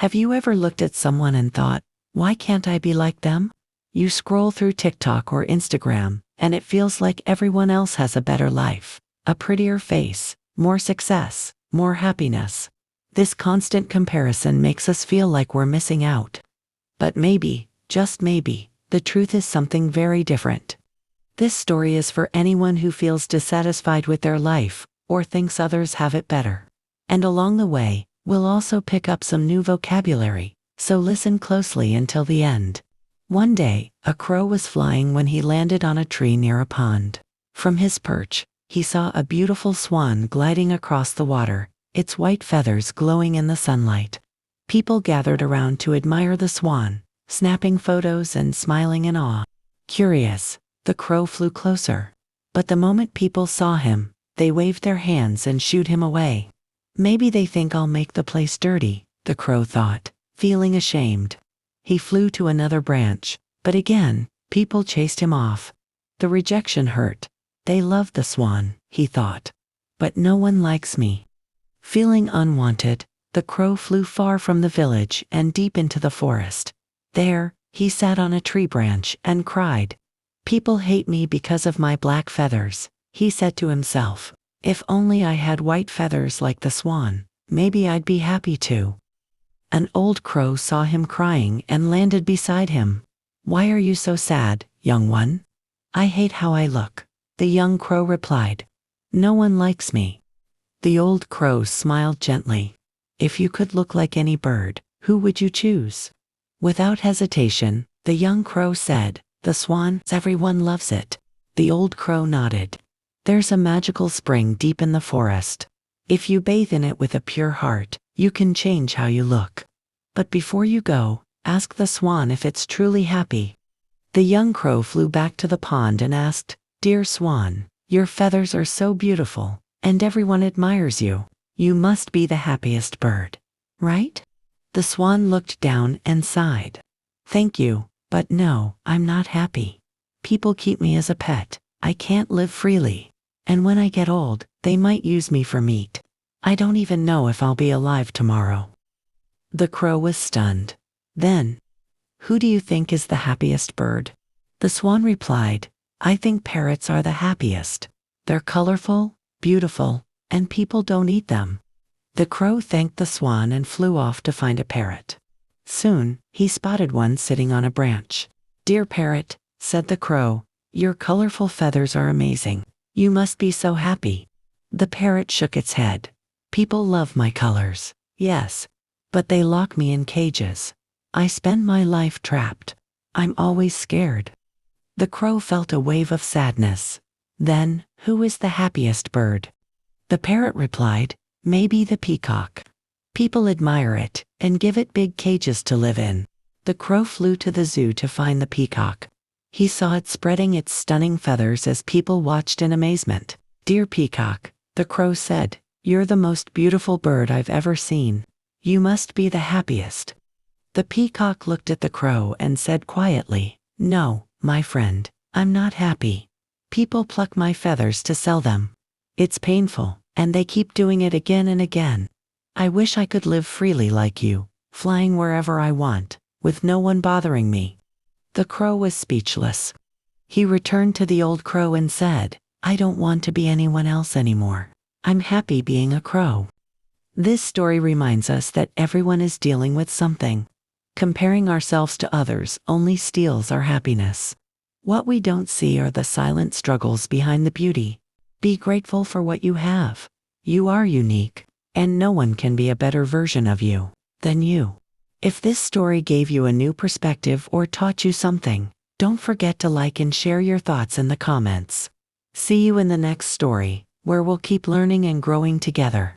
Have you ever looked at someone and thought, why can't I be like them? You scroll through TikTok or Instagram, and it feels like everyone else has a better life, a prettier face, more success, more happiness. This constant comparison makes us feel like we're missing out. But maybe, just maybe, the truth is something very different. This story is for anyone who feels dissatisfied with their life, or thinks others have it better. And along the way, we'll also pick up some new vocabulary, so listen closely until the end. One day, a crow was flying when he landed on a tree near a pond. From his perch, he saw a beautiful swan gliding across the water, its white feathers glowing in the sunlight. People gathered around to admire the swan, snapping photos and smiling in awe. Curious, the crow flew closer. But the moment people saw him, they waved their hands and shooed him away. Maybe they think I'll make the place dirty, the crow thought, feeling ashamed. He flew to another branch, but again, people chased him off. The rejection hurt. They loved the swan, he thought. But no one likes me. Feeling unwanted, the crow flew far from the village and deep into the forest. There, he sat on a tree branch and cried. People hate me because of my black feathers, he said to himself. If only I had white feathers like the swan, maybe I'd be happy too. An old crow saw him crying and landed beside him. Why are you so sad, young one? I hate how I look, the young crow replied. No one likes me. The old crow smiled gently. If you could look like any bird, who would you choose? Without hesitation, the young crow said, the swan, everyone loves it. The old crow nodded. There's a magical spring deep in the forest. If you bathe in it with a pure heart, you can change how you look. But before you go, ask the swan if it's truly happy. The young crow flew back to the pond and asked, Dear swan, your feathers are so beautiful, and everyone admires you. You must be the happiest bird, right? The swan looked down and sighed. Thank you, but no, I'm not happy. People keep me as a pet. I can't live freely. And when I get old, they might use me for meat. I don't even know if I'll be alive tomorrow. The crow was stunned. Then, who do you think is the happiest bird? The swan replied, I think parrots are the happiest. They're colorful, beautiful, and people don't eat them. The crow thanked the swan and flew off to find a parrot. Soon, he spotted one sitting on a branch. Dear parrot, said the crow, your colorful feathers are amazing. You must be so happy. The parrot shook its head. People love my colors, yes, but they lock me in cages. I spend my life trapped. I'm always scared. The crow felt a wave of sadness. Then, who is the happiest bird? The parrot replied, maybe the peacock. People admire it and give it big cages to live in. The crow flew to the zoo to find the peacock. He saw it spreading its stunning feathers as people watched in amazement. Dear peacock, the crow said, you're the most beautiful bird I've ever seen. You must be the happiest. The peacock looked at the crow and said quietly, no, my friend, I'm not happy. People pluck my feathers to sell them. It's painful, and they keep doing it again and again. I wish I could live freely like you, flying wherever I want, with no one bothering me. The crow was speechless. He returned to the old crow and said, I don't want to be anyone else anymore. I'm happy being a crow. This story reminds us that everyone is dealing with something. Comparing ourselves to others only steals our happiness. What we don't see are the silent struggles behind the beauty. Be grateful for what you have. You are unique, and no one can be a better version of you than you. If this story gave you a new perspective or taught you something, don't forget to like and share your thoughts in the comments. See you in the next story, where we'll keep learning and growing together.